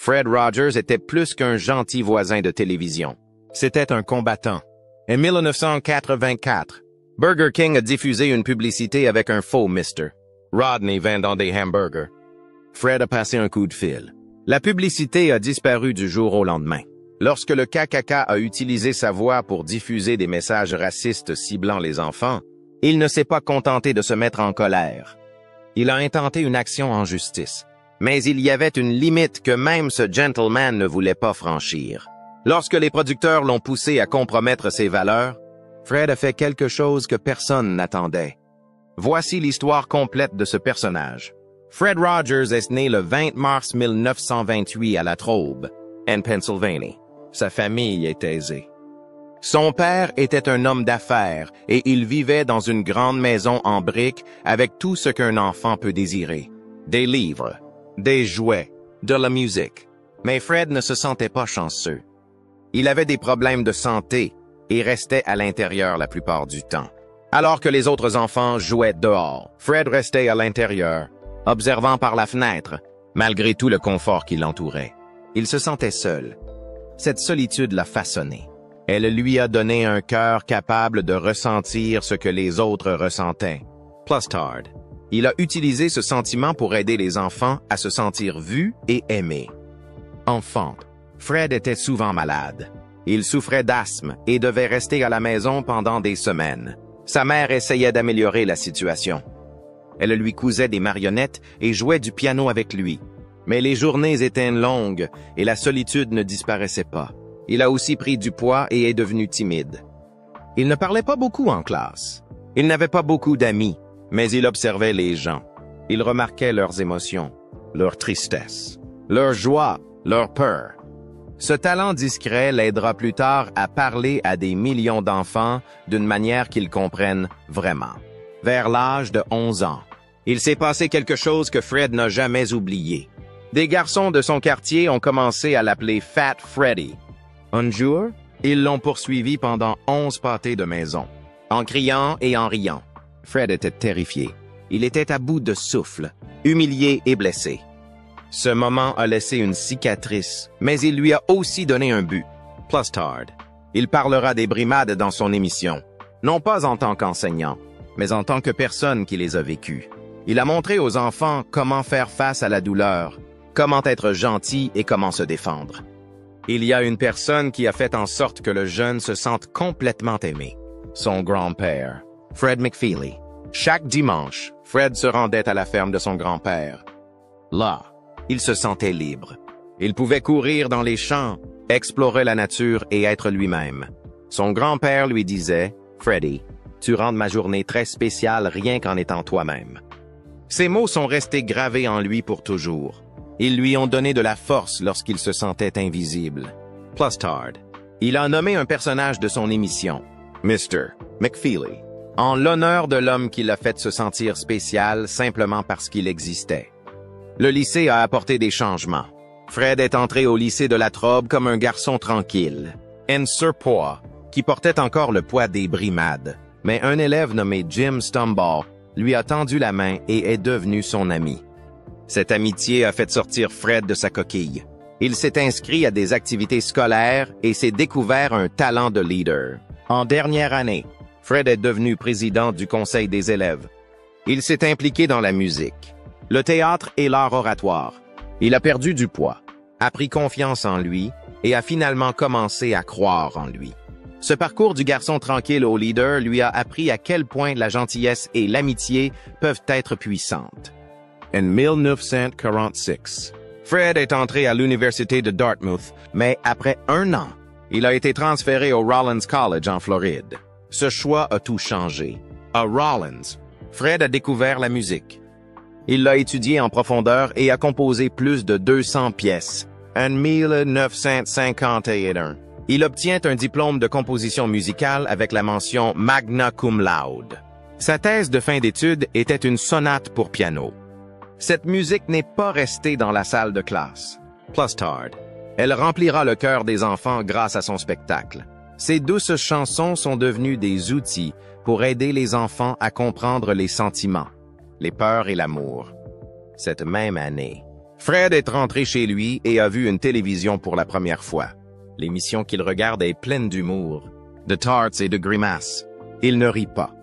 Fred Rogers était plus qu'un gentil voisin de télévision. C'était un combattant. En 1984, Burger King a diffusé une publicité avec un faux Mr. Rodney vendant des hamburgers. Fred a passé un coup de fil. La publicité a disparu du jour au lendemain. Lorsque le KKK a utilisé sa voix pour diffuser des messages racistes ciblant les enfants, il ne s'est pas contenté de se mettre en colère. Il a intenté une action en justice. Mais il y avait une limite que même ce gentleman ne voulait pas franchir. Lorsque les producteurs l'ont poussé à compromettre ses valeurs, Fred a fait quelque chose que personne n'attendait. Voici l'histoire complète de ce personnage. Fred Rogers est né le 20 mars 1928 à La Trobe, en Pennsylvanie. Sa famille est aisée. Son père était un homme d'affaires et il vivait dans une grande maison en briques avec tout ce qu'un enfant peut désirer. Des livres, des jouets, de la musique. Mais Fred ne se sentait pas chanceux. Il avait des problèmes de santé et restait à l'intérieur la plupart du temps. Alors que les autres enfants jouaient dehors, Fred restait à l'intérieur, observant par la fenêtre, malgré tout le confort qui l'entourait. Il se sentait seul. Cette solitude l'a façonné. Elle lui a donné un cœur capable de ressentir ce que les autres ressentaient. Plustard. Il a utilisé ce sentiment pour aider les enfants à se sentir vus et aimés. Enfant, Fred était souvent malade. Il souffrait d'asthme et devait rester à la maison pendant des semaines. Sa mère essayait d'améliorer la situation. Elle lui cousait des marionnettes et jouait du piano avec lui. Mais les journées étaient longues et la solitude ne disparaissait pas. Il a aussi pris du poids et est devenu timide. Il ne parlait pas beaucoup en classe. Il n'avait pas beaucoup d'amis, mais il observait les gens. Il remarquait leurs émotions, leur tristesse, leur joie, leur peur. Ce talent discret l'aidera plus tard à parler à des millions d'enfants d'une manière qu'ils comprennent vraiment. Vers l'âge de 11 ans, il s'est passé quelque chose que Fred n'a jamais oublié. Des garçons de son quartier ont commencé à l'appeler Fat Freddy. Un jour, ils l'ont poursuivi pendant 11 pâtés de maison, en criant et en riant. Fred était terrifié. Il était à bout de souffle, humilié et blessé. Ce moment a laissé une cicatrice, mais il lui a aussi donné un but. Plustard. Il parlera des brimades dans son émission, non pas en tant qu'enseignant, mais en tant que personne qui les a vécues. Il a montré aux enfants comment faire face à la douleur, comment être gentil et comment se défendre. Il y a une personne qui a fait en sorte que le jeune se sente complètement aimé. Son grand-père, Fred McFeely. Chaque dimanche, Fred se rendait à la ferme de son grand-père. Là, il se sentait libre. Il pouvait courir dans les champs, explorer la nature et être lui-même. Son grand-père lui disait, « Freddy, tu rends ma journée très spéciale rien qu'en étant toi-même. » Ces mots sont restés gravés en lui pour toujours. Ils lui ont donné de la force lorsqu'il se sentait invisible. Plustard. Il a nommé un personnage de son émission, Mr. McFeely, en l'honneur de l'homme qui l'a fait se sentir spécial simplement parce qu'il existait. Le lycée a apporté des changements. Fred est entré au lycée de La Trobe comme un garçon tranquille, un surpoids, qui portait encore le poids des brimades. Mais un élève nommé Jim Stumball lui a tendu la main et est devenu son ami. Cette amitié a fait sortir Fred de sa coquille. Il s'est inscrit à des activités scolaires et s'est découvert un talent de leader. En dernière année, Fred est devenu président du conseil des élèves. Il s'est impliqué dans la musique, le théâtre et l'art oratoire. Il a perdu du poids, a pris confiance en lui et a finalement commencé à croire en lui. Ce parcours du garçon tranquille au leader lui a appris à quel point la gentillesse et l'amitié peuvent être puissantes. En 1946, Fred est entré à l'université de Dartmouth, mais après 1 an, il a été transféré au Rollins College en Floride. Ce choix a tout changé. À Rollins, Fred a découvert la musique. Il l'a étudiée en profondeur et a composé plus de 200 pièces. En 1951, il obtient un diplôme de composition musicale avec la mention Magna Cum Laude. Sa thèse de fin d'études était une sonate pour piano. Cette musique n'est pas restée dans la salle de classe. Plustard. Elle remplira le cœur des enfants grâce à son spectacle. Ces douces chansons sont devenues des outils pour aider les enfants à comprendre les sentiments, les peurs et l'amour. Cette même année, Fred est rentré chez lui et a vu une télévision pour la première fois. L'émission qu'il regarde est pleine d'humour, de tarts et de grimaces. Il ne rit pas.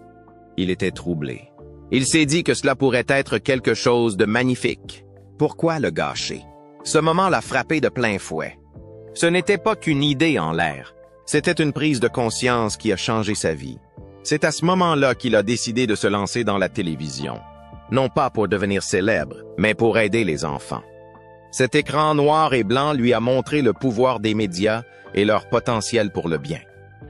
Il était troublé. Il s'est dit que cela pourrait être quelque chose de magnifique. Pourquoi le gâcher? Ce moment l'a frappé de plein fouet. Ce n'était pas qu'une idée en l'air. C'était une prise de conscience qui a changé sa vie. C'est à ce moment-là qu'il a décidé de se lancer dans la télévision. Non pas pour devenir célèbre, mais pour aider les enfants. Cet écran noir et blanc lui a montré le pouvoir des médias et leur potentiel pour le bien.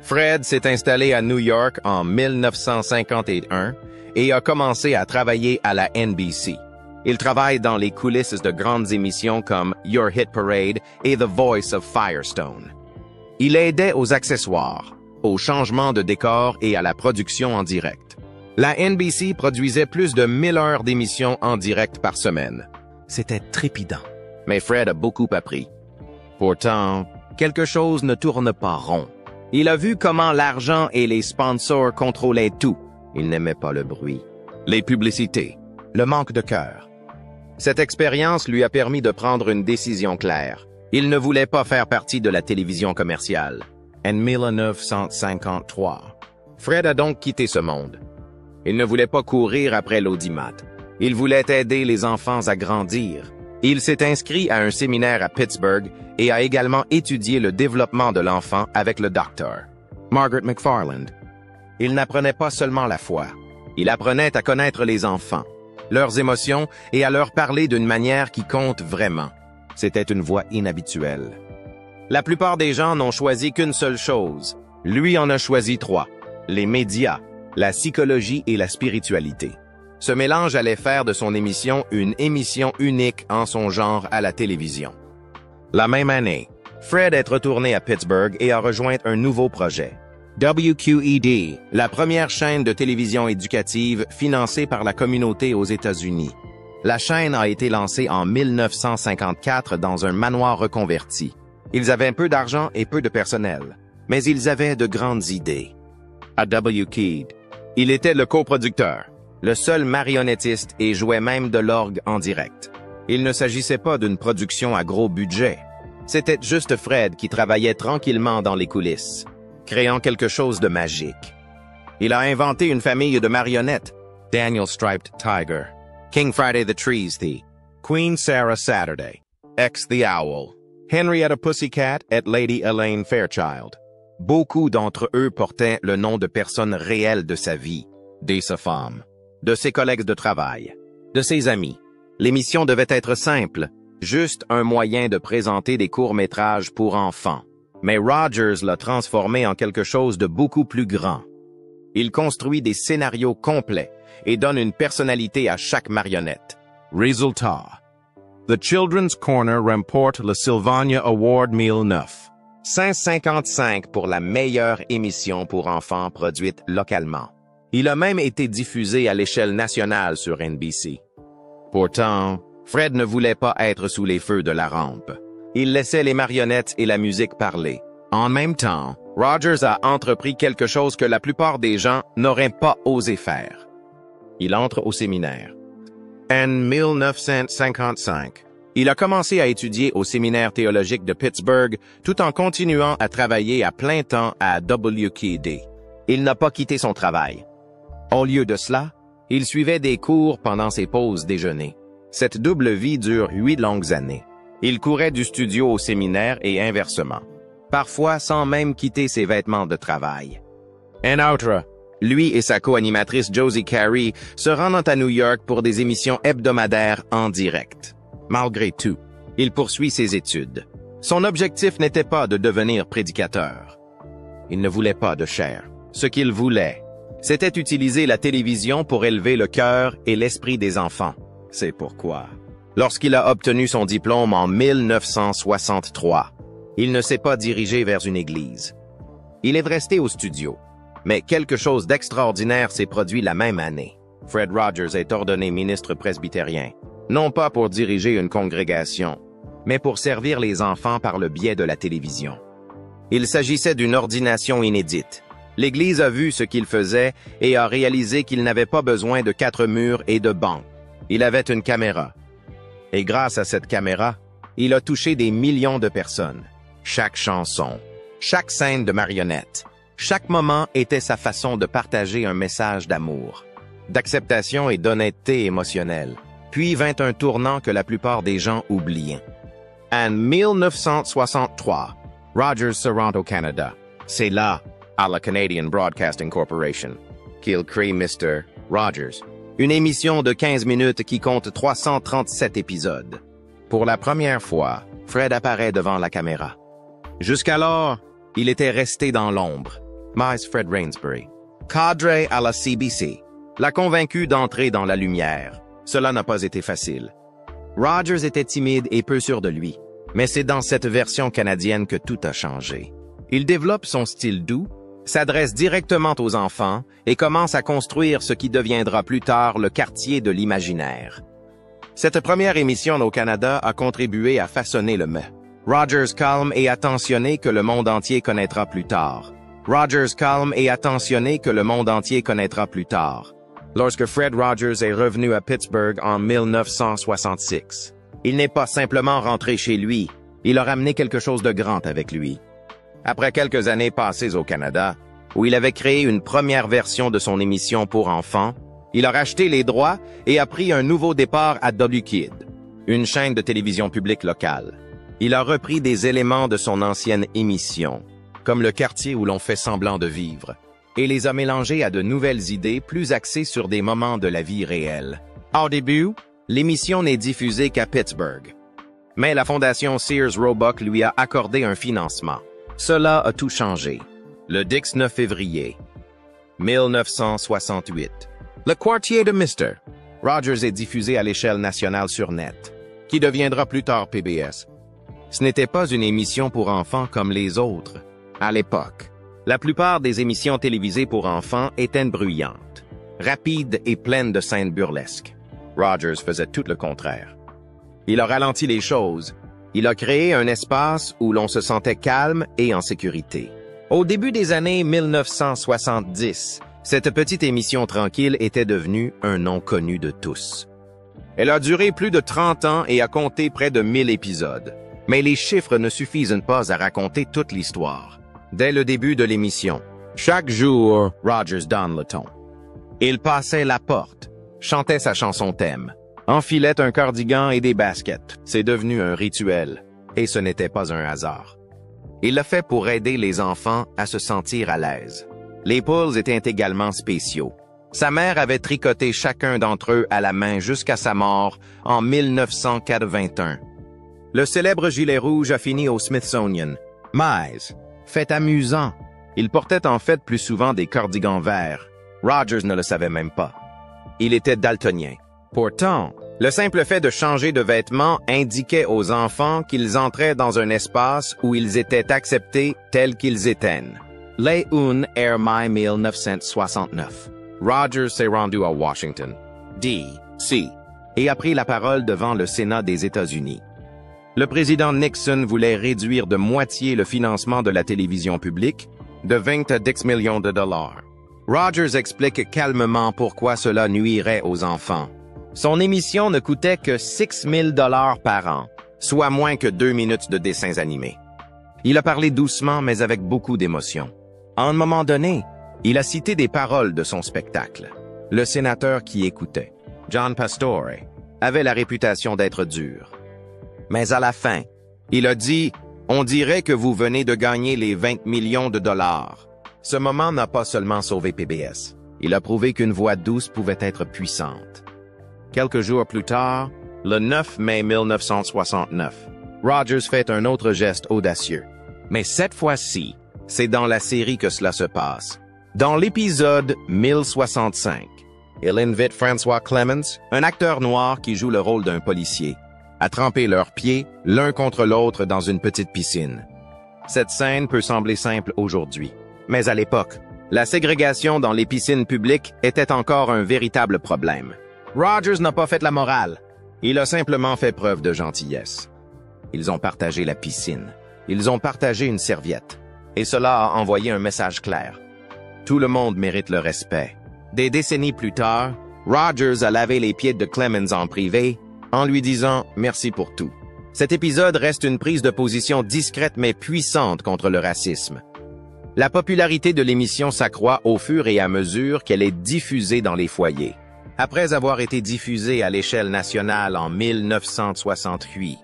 Fred s'est installé à New York en 1951 et a commencé à travailler à la NBC. Il travaille dans les coulisses de grandes émissions comme Your Hit Parade et The Voice of Firestone. Il aidait aux accessoires, au changement de décor et à la production en direct. La NBC produisait plus de 1000 heures d'émissions en direct par semaine. C'était trépidant. Mais Fred a beaucoup appris. Pourtant, quelque chose ne tourne pas rond. Il a vu comment l'argent et les sponsors contrôlaient tout. Il n'aimait pas le bruit, les publicités, le manque de cœur. Cette expérience lui a permis de prendre une décision claire. Il ne voulait pas faire partie de la télévision commerciale. En 1953, Fred a donc quitté ce monde. Il ne voulait pas courir après l'audimat. Il voulait aider les enfants à grandir. Il s'est inscrit à un séminaire à Pittsburgh et a également étudié le développement de l'enfant avec le docteur Margaret McFarland. Il n'apprenait pas seulement la foi. Il apprenait à connaître les enfants, leurs émotions et à leur parler d'une manière qui compte vraiment. C'était une voie inhabituelle. La plupart des gens n'ont choisi qu'une seule chose. Lui en a choisi 3. Les médias, la psychologie et la spiritualité. Ce mélange allait faire de son émission une émission unique en son genre à la télévision. La même année, Fred est retourné à Pittsburgh et a rejoint un nouveau projet. WQED, la première chaîne de télévision éducative financée par la communauté aux États-Unis. La chaîne a été lancée en 1954 dans un manoir reconverti. Ils avaient peu d'argent et peu de personnel, mais ils avaient de grandes idées. À WQED, il était le coproducteur, le seul marionnettiste et jouait même de l'orgue en direct. Il ne s'agissait pas d'une production à gros budget. C'était juste Fred qui travaillait tranquillement dans les coulisses, créant quelque chose de magique. Il a inventé une famille de marionnettes. Daniel Striped Tiger, King Friday the Trees, Queen Sarah Saturday, X the Owl, Henrietta Pussycat et Lady Elaine Fairchild. Beaucoup d'entre eux portaient le nom de personnes réelles de sa vie, de sa femme, de ses collègues de travail, de ses amis. L'émission devait être simple, juste un moyen de présenter des courts-métrages pour enfants. Mais Rogers l'a transformé en quelque chose de beaucoup plus grand. Il construit des scénarios complets et donne une personnalité à chaque marionnette. Résultat. The Children's Corner remporte le Sylvania Award 2009. 5,55 pour la meilleure émission pour enfants produite localement. Il a même été diffusé à l'échelle nationale sur NBC. Pourtant, Fred ne voulait pas être sous les feux de la rampe. Il laissait les marionnettes et la musique parler. En même temps, Rogers a entrepris quelque chose que la plupart des gens n'auraient pas osé faire. Il entre au séminaire. En 1955, il a commencé à étudier au séminaire théologique de Pittsburgh tout en continuant à travailler à plein temps à WQED. Il n'a pas quitté son travail. Au lieu de cela, il suivait des cours pendant ses pauses déjeuner. Cette double vie dure 8 longues années. Il courait du studio au séminaire et inversement, parfois sans même quitter ses vêtements de travail. En outre, lui et sa co-animatrice Josie Carey se rendent à New York pour des émissions hebdomadaires en direct. Malgré tout, il poursuit ses études. Son objectif n'était pas de devenir prédicateur. Il ne voulait pas de chair. Ce qu'il voulait, c'était utiliser la télévision pour élever le cœur et l'esprit des enfants. C'est pourquoi, lorsqu'il a obtenu son diplôme en 1963, il ne s'est pas dirigé vers une église. Il est resté au studio, mais quelque chose d'extraordinaire s'est produit la même année. Fred Rogers est ordonné ministre presbytérien, non pas pour diriger une congrégation, mais pour servir les enfants par le biais de la télévision. Il s'agissait d'une ordination inédite. L'Église a vu ce qu'il faisait et a réalisé qu'il n'avait pas besoin de 4 murs et de bancs. Il avait une caméra, Et grâce à cette caméra, il a touché des millions de personnes. Chaque chanson, chaque scène de marionnette, chaque moment était sa façon de partager un message d'amour, d'acceptation et d'honnêteté émotionnelle. Puis vint un tournant que la plupart des gens oublient. En 1963, Rogers se rend au Canada. C'est là, à la Canadian Broadcasting Corporation, qu'il crée Mr. Rogers, une émission de 15 minutes qui compte 337 épisodes. Pour la première fois, Fred apparaît devant la caméra. Jusqu'alors, il était resté dans l'ombre. Mais Fred Rainsbury, cadre à la CBC, l'a convaincu d'entrer dans la lumière. Cela n'a pas été facile. Rogers était timide et peu sûr de lui, mais c'est dans cette version canadienne que tout a changé. Il développe son style doux, s'adresse directement aux enfants et commence à construire ce qui deviendra plus tard le quartier de l'imaginaire. Cette première émission au Canada a contribué à façonner le mot. Rogers calme et attentionné que le monde entier connaîtra plus tard. Rogers calme et attentionné que le monde entier connaîtra plus tard. Lorsque Fred Rogers est revenu à Pittsburgh en 1966, il n'est pas simplement rentré chez lui, il a ramené quelque chose de grand avec lui. Après quelques années passées au Canada, où il avait créé une première version de son émission pour enfants, il a racheté les droits et a pris un nouveau départ à WKID, une chaîne de télévision publique locale. Il a repris des éléments de son ancienne émission, comme le quartier où l'on fait semblant de vivre, et les a mélangés à de nouvelles idées plus axées sur des moments de la vie réelle. Au début, l'émission n'est diffusée qu'à Pittsburgh. Mais la fondation Sears Roebuck lui a accordé un financement. Cela a tout changé. Le 19 février 1968. Le quartier de Mr. Rogers est diffusé à l'échelle nationale sur Net, qui deviendra plus tard PBS. Ce n'était pas une émission pour enfants comme les autres. À l'époque, la plupart des émissions télévisées pour enfants étaient bruyantes, rapides et pleines de scènes burlesques. Rogers faisait tout le contraire. Il a ralenti les choses. Il a créé un espace où l'on se sentait calme et en sécurité. Au début des années 1970, cette petite émission tranquille était devenue un nom connu de tous. Elle a duré plus de 30 ans et a compté près de 1000 épisodes. Mais les chiffres ne suffisent pas à raconter toute l'histoire. Dès le début de l'émission, chaque jour, Rogers donne le ton. Il passait la porte, chantait sa chanson thème, enfilait un cardigan et des baskets. C'est devenu un rituel, et ce n'était pas un hasard. Il l'a fait pour aider les enfants à se sentir à l'aise. Les poules étaient également spéciaux. Sa mère avait tricoté chacun d'entre eux à la main jusqu'à sa mort en 1981. Le célèbre gilet rouge a fini au Smithsonian. Mais, fait amusant, il portait en fait plus souvent des cardigans verts. Rogers ne le savait même pas. Il était daltonien. Pourtant, le simple fait de changer de vêtements indiquait aux enfants qu'ils entraient dans un espace où ils étaient acceptés tels qu'ils étaient. Le 1 mai 1969. Rogers s'est rendu à Washington, D.C., et a pris la parole devant le Sénat des États-Unis. Le président Nixon voulait réduire de moitié le financement de la télévision publique, de 20 à 10 millions de dollars. Rogers explique calmement pourquoi cela nuirait aux enfants. Son émission ne coûtait que 6 000 $ par an, soit moins que 2 minutes de dessins animés. Il a parlé doucement mais avec beaucoup d'émotion. À un moment donné, il a cité des paroles de son spectacle. Le sénateur qui écoutait, John Pastore, avait la réputation d'être dur. Mais à la fin, il a dit « On dirait que vous venez de gagner les 20 millions de dollars ». Ce moment n'a pas seulement sauvé PBS. Il a prouvé qu'une voix douce pouvait être puissante. Quelques jours plus tard, le 9 mai 1969, Rogers fait un autre geste audacieux. Mais cette fois-ci, c'est dans la série que cela se passe. Dans l'épisode 1065, il invite François Clemens, un acteur noir qui joue le rôle d'un policier, à tremper leurs pieds l'un contre l'autre dans une petite piscine. Cette scène peut sembler simple aujourd'hui, mais à l'époque, la ségrégation dans les piscines publiques était encore un véritable problème. Rogers n'a pas fait la morale. Il a simplement fait preuve de gentillesse. Ils ont partagé la piscine. Ils ont partagé une serviette. Et cela a envoyé un message clair. Tout le monde mérite le respect. Des décennies plus tard, Rogers a lavé les pieds de Clemens en privé en lui disant « merci pour tout ». Cet épisode reste une prise de position discrète mais puissante contre le racisme. La popularité de l'émission s'accroît au fur et à mesure qu'elle est diffusée dans les foyers. Après avoir été diffusée à l'échelle nationale en 1968,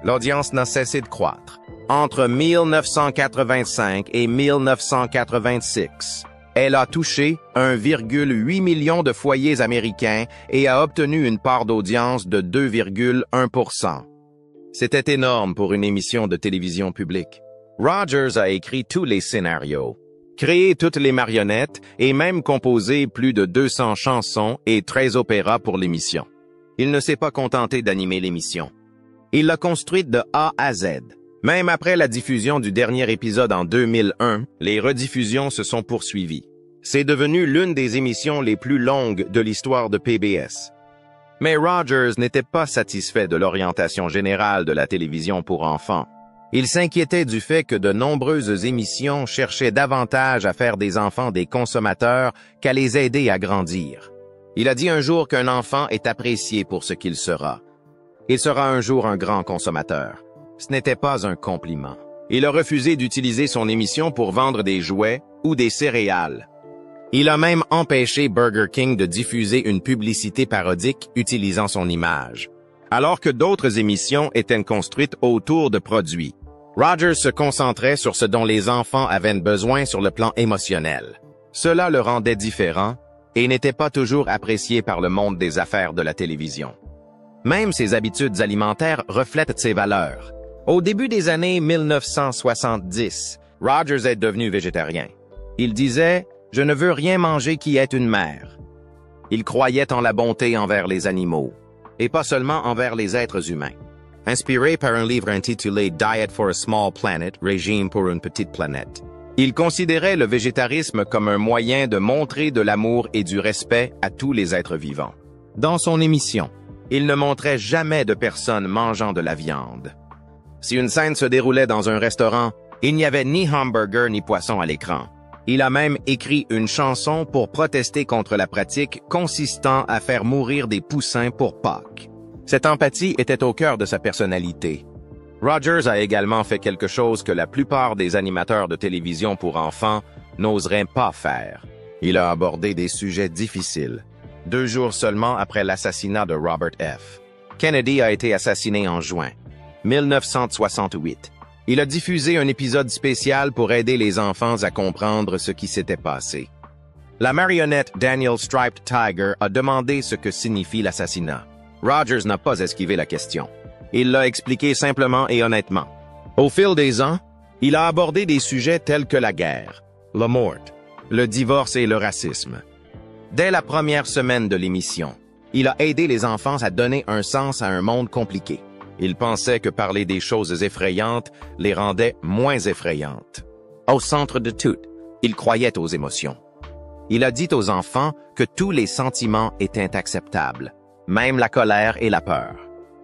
l'audience n'a cessé de croître. Entre 1985 et 1986, elle a touché 1,8 million de foyers américains et a obtenu une part d'audience de 2,1%. C'était énorme pour une émission de télévision publique. Rogers a écrit tous les scénarios, créé toutes les marionnettes et même composé plus de 200 chansons et 13 opéras pour l'émission. Il ne s'est pas contenté d'animer l'émission. Il l'a construite de A à Z. Même après la diffusion du dernier épisode en 2001, les rediffusions se sont poursuivies. C'est devenu l'une des émissions les plus longues de l'histoire de PBS. Mais Rogers n'était pas satisfait de l'orientation générale de la télévision pour enfants. Il s'inquiétait du fait que de nombreuses émissions cherchaient davantage à faire des enfants des consommateurs qu'à les aider à grandir. Il a dit un jour qu'un enfant est apprécié pour ce qu'il sera. Il sera un jour un grand consommateur. Ce n'était pas un compliment. Il a refusé d'utiliser son émission pour vendre des jouets ou des céréales. Il a même empêché Burger King de diffuser une publicité parodique utilisant son image. Alors que d'autres émissions étaient construites autour de produits, Rogers se concentrait sur ce dont les enfants avaient besoin sur le plan émotionnel. Cela le rendait différent et n'était pas toujours apprécié par le monde des affaires de la télévision. Même ses habitudes alimentaires reflètent ses valeurs. Au début des années 1970, Rogers est devenu végétarien. Il disait « Je ne veux rien manger qui ait une mère ». Il croyait en la bonté envers les animaux, et pas seulement envers les êtres humains. Inspiré par un livre intitulé « Diet for a Small Planet, Régime pour une petite planète », il considérait le végétarisme comme un moyen de montrer de l'amour et du respect à tous les êtres vivants. Dans son émission, il ne montrait jamais de personnes mangeant de la viande. Si une scène se déroulait dans un restaurant, il n'y avait ni hamburger ni poisson à l'écran. Il a même écrit une chanson pour protester contre la pratique consistant à faire mourir des poussins pour Pâques. Cette empathie était au cœur de sa personnalité. Rogers a également fait quelque chose que la plupart des animateurs de télévision pour enfants n'oseraient pas faire. Il a abordé des sujets difficiles. 2 jours seulement après l'assassinat de Robert F. Kennedy a été assassiné en juin 1968. Il a diffusé un épisode spécial pour aider les enfants à comprendre ce qui s'était passé. La marionnette Daniel Striped Tiger a demandé ce que signifie l'assassinat. Rogers n'a pas esquivé la question. Il l'a expliqué simplement et honnêtement. Au fil des ans, il a abordé des sujets tels que la guerre, la mort, le divorce et le racisme. Dès la première semaine de l'émission, il a aidé les enfants à donner un sens à un monde compliqué. Il pensait que parler des choses effrayantes les rendait moins effrayantes. Au centre de tout, il croyait aux émotions. Il a dit aux enfants que tous les sentiments étaient acceptables, même la colère et la peur.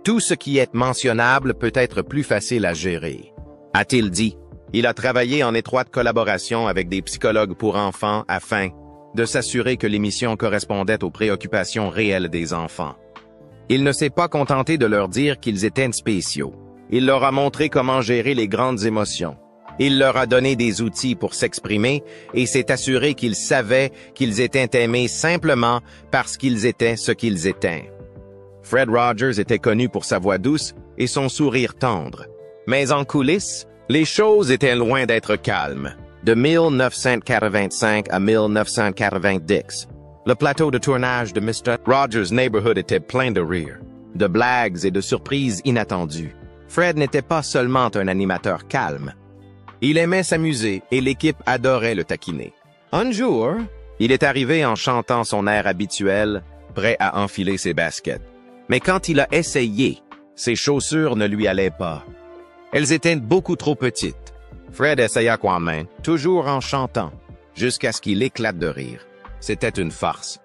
Tout ce qui est mentionnable peut être plus facile à gérer, a-t-il dit. Il a travaillé en étroite collaboration avec des psychologues pour enfants afin de s'assurer que l'émission correspondait aux préoccupations réelles des enfants. Il ne s'est pas contenté de leur dire qu'ils étaient spéciaux. Il leur a montré comment gérer les grandes émotions. Il leur a donné des outils pour s'exprimer et s'est assuré qu'ils savaient qu'ils étaient aimés simplement parce qu'ils étaient ce qu'ils étaient. Fred Rogers était connu pour sa voix douce et son sourire tendre. Mais en coulisses, les choses étaient loin d'être calmes. De 1985 à 1990, le plateau de tournage de Mr. Rogers' Neighborhood était plein de rires, de blagues et de surprises inattendues. Fred n'était pas seulement un animateur calme. Il aimait s'amuser et l'équipe adorait le taquiner. Un jour, il est arrivé en chantant son air habituel, prêt à enfiler ses baskets. Mais quand il a essayé, ses chaussures ne lui allaient pas. Elles étaient beaucoup trop petites. Fred essaya quand même, toujours en chantant, jusqu'à ce qu'il éclate de rire. C'était une farce.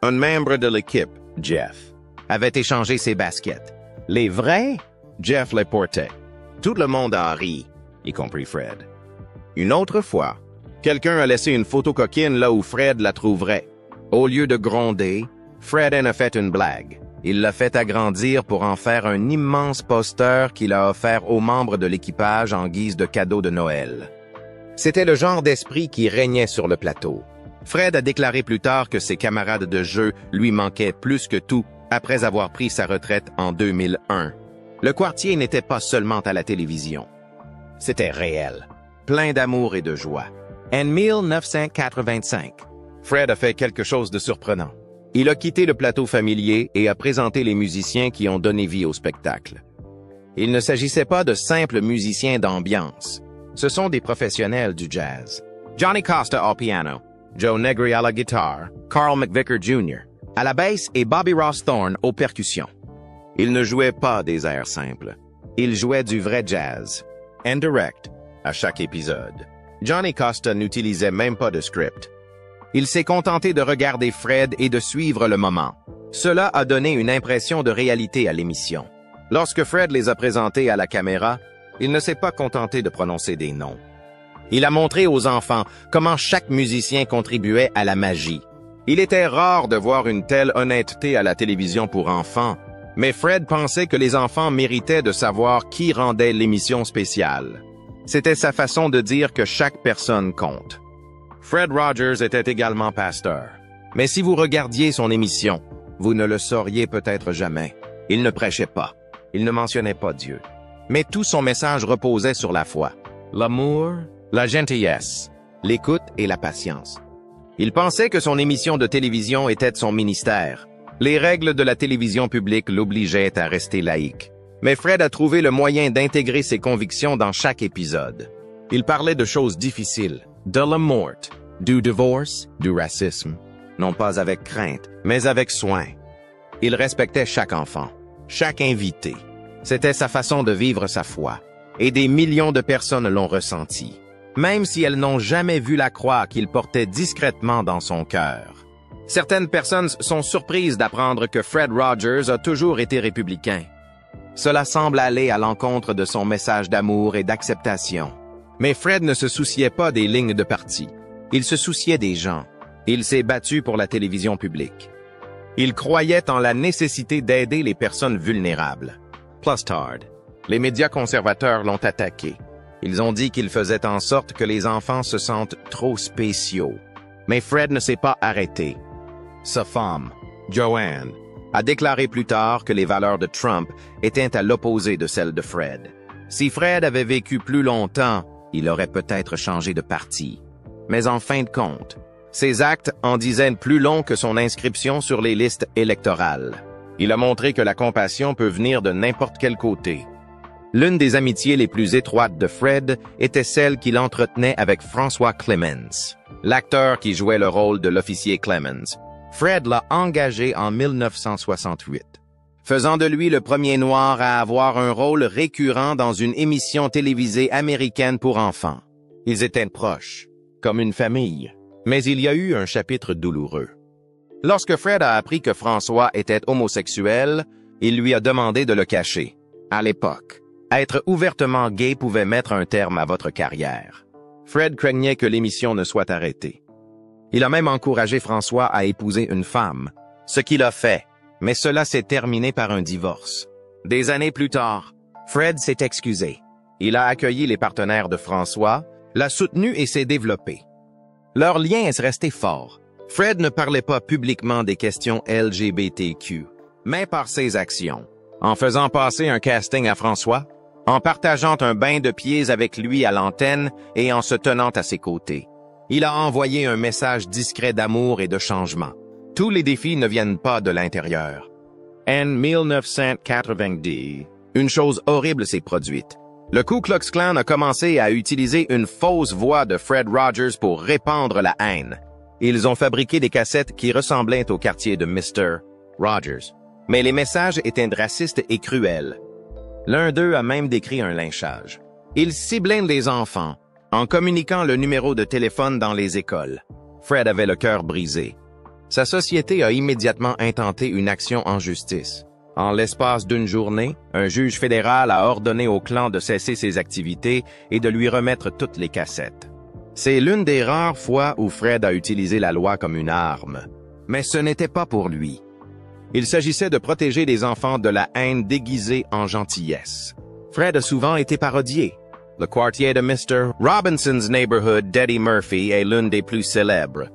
Un membre de l'équipe, Jeff, avait échangé ses baskets. Les vrais, Jeff les portait. Tout le monde en rit, y compris Fred. Une autre fois, quelqu'un a laissé une photo coquine là où Fred la trouverait. Au lieu de gronder, Fred en a fait une blague. Il l'a fait agrandir pour en faire un immense poster qu'il a offert aux membres de l'équipage en guise de cadeau de Noël. C'était le genre d'esprit qui régnait sur le plateau. Fred a déclaré plus tard que ses camarades de jeu lui manquaient plus que tout après avoir pris sa retraite en 2001. Le quartier n'était pas seulement à la télévision. C'était réel, plein d'amour et de joie. En 1985, Fred a fait quelque chose de surprenant. Il a quitté le plateau familier et a présenté les musiciens qui ont donné vie au spectacle. Il ne s'agissait pas de simples musiciens d'ambiance. Ce sont des professionnels du jazz. Johnny Costa au piano, Joe Negri à la guitare, Carl McVicker Jr. à la basse et Bobby Ross Thorne aux percussions. Ils ne jouaient pas des airs simples. Ils jouaient du vrai jazz, en direct, à chaque épisode. Johnny Costa n'utilisait même pas de script. Il s'est contenté de regarder Fred et de suivre le moment. Cela a donné une impression de réalité à l'émission. Lorsque Fred les a présentés à la caméra, il ne s'est pas contenté de prononcer des noms. Il a montré aux enfants comment chaque musicien contribuait à la magie. Il était rare de voir une telle honnêteté à la télévision pour enfants, mais Fred pensait que les enfants méritaient de savoir qui rendait l'émission spéciale. C'était sa façon de dire que chaque personne compte. Fred Rogers était également pasteur. Mais si vous regardiez son émission, vous ne le sauriez peut-être jamais. Il ne prêchait pas. Il ne mentionnait pas Dieu. Mais tout son message reposait sur la foi, l'amour, la gentillesse, l'écoute et la patience. Il pensait que son émission de télévision était son ministère. Les règles de la télévision publique l'obligeaient à rester laïque. Mais Fred a trouvé le moyen d'intégrer ses convictions dans chaque épisode. Il parlait de choses difficiles, de la mort, du divorce, du racisme, non pas avec crainte, mais avec soin. Il respectait chaque enfant, chaque invité. C'était sa façon de vivre sa foi, et des millions de personnes l'ont ressenti, même si elles n'ont jamais vu la croix qu'il portait discrètement dans son cœur. Certaines personnes sont surprises d'apprendre que Fred Rogers a toujours été républicain. Cela semble aller à l'encontre de son message d'amour et d'acceptation. Mais Fred ne se souciait pas des lignes de parti. Il se souciait des gens. Il s'est battu pour la télévision publique. Il croyait en la nécessité d'aider les personnes vulnérables. Plustard. Les médias conservateurs l'ont attaqué. Ils ont dit qu'il faisait en sorte que les enfants se sentent trop spéciaux. Mais Fred ne s'est pas arrêté. Sa femme, Joanne, a déclaré plus tard que les valeurs de Trump étaient à l'opposé de celles de Fred. Si Fred avait vécu plus longtemps, il aurait peut-être changé de parti. Mais en fin de compte, ses actes en disaient plus long que son inscription sur les listes électorales. Il a montré que la compassion peut venir de n'importe quel côté. L'une des amitiés les plus étroites de Fred était celle qu'il entretenait avec François Clemens, l'acteur qui jouait le rôle de l'officier Clemens. Fred l'a engagé en 1968, faisant de lui le premier noir à avoir un rôle récurrent dans une émission télévisée américaine pour enfants. Ils étaient proches, comme une famille, mais il y a eu un chapitre douloureux. Lorsque Fred a appris que François était homosexuel, il lui a demandé de le cacher. À l'époque, être ouvertement gay pouvait mettre un terme à votre carrière. Fred craignait que l'émission ne soit arrêtée. Il a même encouragé François à épouser une femme, ce qu'il a fait, mais cela s'est terminé par un divorce. Des années plus tard, Fred s'est excusé. Il a accueilli les partenaires de François, l'a soutenu et s'est développé. Leur lien est resté fort. Fred ne parlait pas publiquement des questions LGBTQ, mais par ses actions. En faisant passer un casting à François, en partageant un bain de pieds avec lui à l'antenne et en se tenant à ses côtés. Il a envoyé un message discret d'amour et de changement. Tous les défis ne viennent pas de l'intérieur. En 1990, une chose horrible s'est produite. Le Ku Klux Klan a commencé à utiliser une fausse voix de Fred Rogers pour répandre la haine. Ils ont fabriqué des cassettes qui ressemblaient au quartier de Mr. Rogers. Mais les messages étaient racistes et cruels. L'un d'eux a même décrit un lynchage. Ils ciblaient les enfants en communiquant le numéro de téléphone dans les écoles. Fred avait le cœur brisé. Sa société a immédiatement intenté une action en justice. En l'espace d'une journée, un juge fédéral a ordonné au clan de cesser ses activités et de lui remettre toutes les cassettes. C'est l'une des rares fois où Fred a utilisé la loi comme une arme. Mais ce n'était pas pour lui. Il s'agissait de protéger les enfants de la haine déguisée en gentillesse. Fred a souvent été parodié. Le quartier de Mr. Robinson's Neighborhood d'Eddie Murphy est l'une des plus célèbres.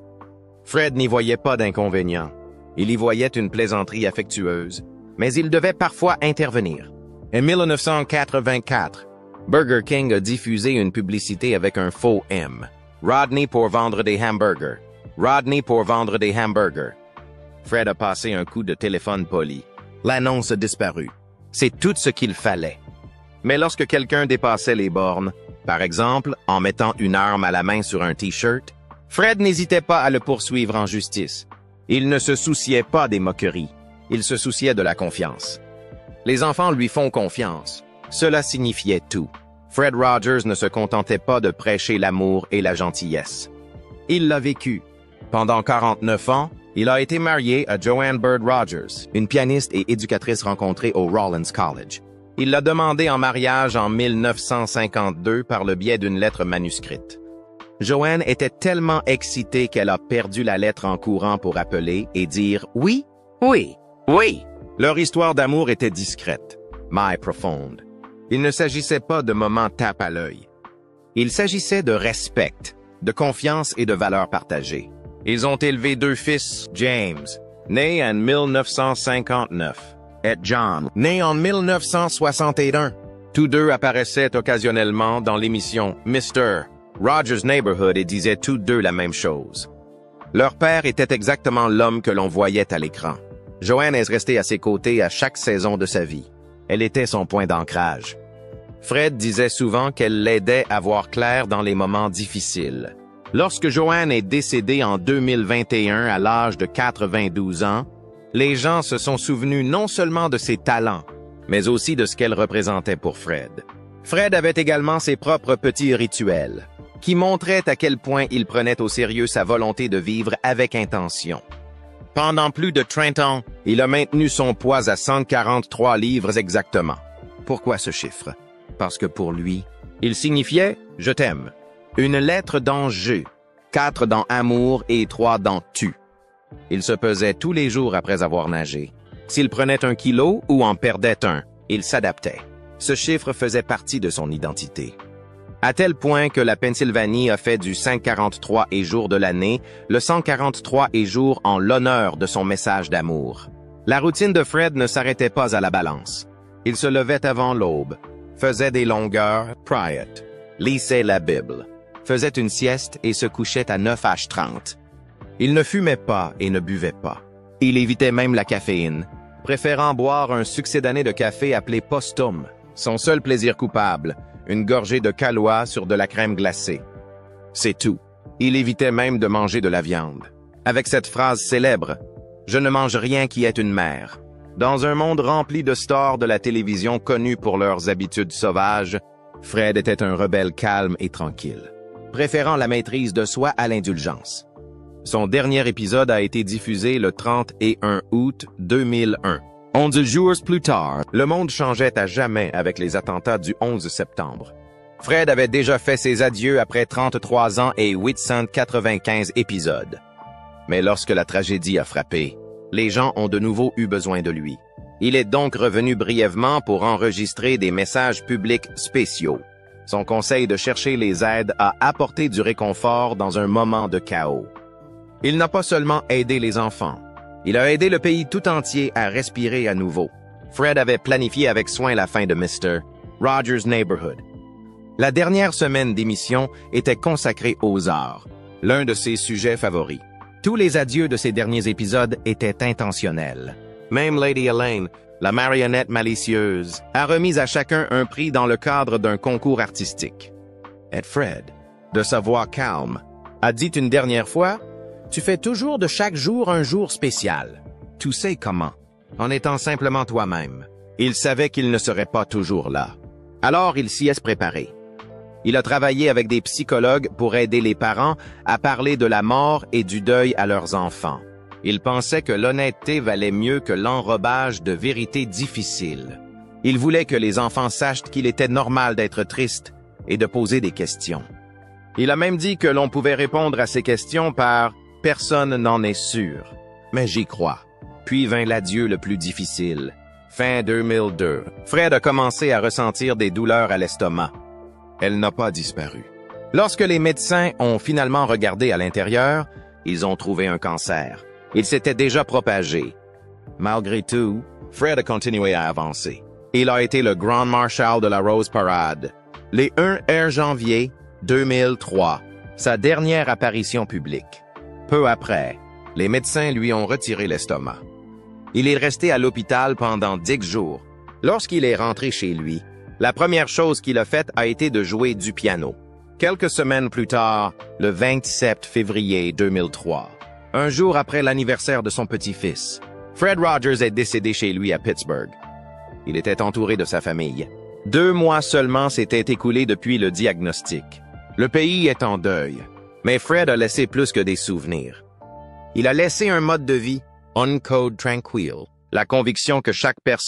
Fred n'y voyait pas d'inconvénient. Il y voyait une plaisanterie affectueuse, mais il devait parfois intervenir. En 1984, Burger King a diffusé une publicité avec un faux M. Rodney pour vendre des hamburgers. Rodney pour vendre des hamburgers. Fred a passé un coup de téléphone poli. L'annonce a disparu. C'est tout ce qu'il fallait. Mais lorsque quelqu'un dépassait les bornes, par exemple en mettant une arme à la main sur un T-shirt, Fred n'hésitait pas à le poursuivre en justice. Il ne se souciait pas des moqueries. Il se souciait de la confiance. Les enfants lui font confiance. Cela signifiait tout. Fred Rogers ne se contentait pas de prêcher l'amour et la gentillesse. Il l'a vécu. Pendant 49 ans, il a été marié à Joanne Bird Rogers, une pianiste et éducatrice rencontrée au Rollins College. Il l'a demandée en mariage en 1952 par le biais d'une lettre manuscrite. Joanne était tellement excitée qu'elle a perdu la lettre en courant pour appeler et dire « Oui, oui, oui ». Leur histoire d'amour était discrète, mais profonde. Il ne s'agissait pas de moments tape à l'œil. Il s'agissait de respect, de confiance et de valeurs partagées. Ils ont élevé 2 fils, James, né en 1959, et John, né en 1961. Tous deux apparaissaient occasionnellement dans l'émission Mr. Rogers' Neighborhood et disaient tous deux la même chose. Leur père était exactement l'homme que l'on voyait à l'écran. Joanne est restée à ses côtés à chaque saison de sa vie. Elle était son point d'ancrage. Fred disait souvent qu'elle l'aidait à voir clair dans les moments difficiles. Lorsque Joanne est décédée en 2021 à l'âge de 92 ans, les gens se sont souvenus non seulement de ses talents, mais aussi de ce qu'elle représentait pour Fred. Fred avait également ses propres petits rituels, qui montraient à quel point il prenait au sérieux sa volonté de vivre avec intention. Pendant plus de 30 ans, il a maintenu son poids à 143 livres exactement. Pourquoi ce chiffre? Parce que pour lui, il signifiait « je t'aime ». Une lettre dans « je », 4 dans « amour » et 3 dans « tu ». Il se pesait tous les jours après avoir nagé. S'il prenait 1 kilo ou en perdait 1, il s'adaptait. Ce chiffre faisait partie de son identité. À tel point que la Pennsylvanie a fait du 543 et jour de l'année le 143 et jour en l'honneur de son message d'amour. La routine de Fred ne s'arrêtait pas à la balance. Il se levait avant l'aube, faisait des longueurs, priait, lisait la Bible, faisait une sieste et se couchait à 9h30. Il ne fumait pas et ne buvait pas. Il évitait même la caféine, préférant boire un succédané de café appelé Postum, son seul plaisir coupable, une gorgée de Kahlua sur de la crème glacée. C'est tout. Il évitait même de manger de la viande. Avec cette phrase célèbre, « Je ne mange rien qui ait une mère ». Dans un monde rempli de stars de la télévision connus pour leurs habitudes sauvages, Fred était un rebelle calme et tranquille, préférant la maîtrise de soi à l'indulgence. Son dernier épisode a été diffusé le 31 août 2001. 11 jours plus tard, le monde changeait à jamais avec les attentats du 11 septembre. Fred avait déjà fait ses adieux après 33 ans et 895 épisodes. Mais lorsque la tragédie a frappé, les gens ont de nouveau eu besoin de lui. Il est donc revenu brièvement pour enregistrer des messages publics spéciaux. Son conseil de chercher les aides a apporté du réconfort dans un moment de chaos. Il n'a pas seulement aidé les enfants. Il a aidé le pays tout entier à respirer à nouveau. Fred avait planifié avec soin la fin de Mr. Rogers' Neighborhood. La dernière semaine d'émission était consacrée aux arts, l'un de ses sujets favoris. Tous les adieux de ces derniers épisodes étaient intentionnels. Même Lady Elaine, la marionnette malicieuse, a remis à chacun un prix dans le cadre d'un concours artistique. Et Fred, de sa voix calme, a dit une dernière fois « Tu fais toujours de chaque jour un jour spécial. Tu sais comment, en étant simplement toi-même. » Il savait qu'il ne serait pas toujours là. Alors il s'y est préparé. Il a travaillé avec des psychologues pour aider les parents à parler de la mort et du deuil à leurs enfants. Il pensait que l'honnêteté valait mieux que l'enrobage de vérités difficiles. Il voulait que les enfants sachent qu'il était normal d'être triste et de poser des questions. Il a même dit que l'on pouvait répondre à ces questions par « personne n'en est sûr ». Mais j'y crois. Puis vint l'adieu le plus difficile. Fin 2002, Fred a commencé à ressentir des douleurs à l'estomac. Elle n'a pas disparu. Lorsque les médecins ont finalement regardé à l'intérieur, ils ont trouvé un cancer. Il s'était déjà propagé. Malgré tout, Fred a continué à avancer. Il a été le Grand Marshal de la Rose Parade. Le 1 janvier 2003, sa dernière apparition publique. Peu après, les médecins lui ont retiré l'estomac. Il est resté à l'hôpital pendant 10 jours. Lorsqu'il est rentré chez lui, la première chose qu'il a faite a été de jouer du piano. Quelques semaines plus tard, le 27 février 2003, un jour après l'anniversaire de son petit-fils, Fred Rogers est décédé chez lui à Pittsburgh. Il était entouré de sa famille. 2 mois seulement s'étaient écoulés depuis le diagnostic. Le pays est en deuil, mais Fred a laissé plus que des souvenirs. Il a laissé un mode de vie, un code tranquille, la conviction que chaque personne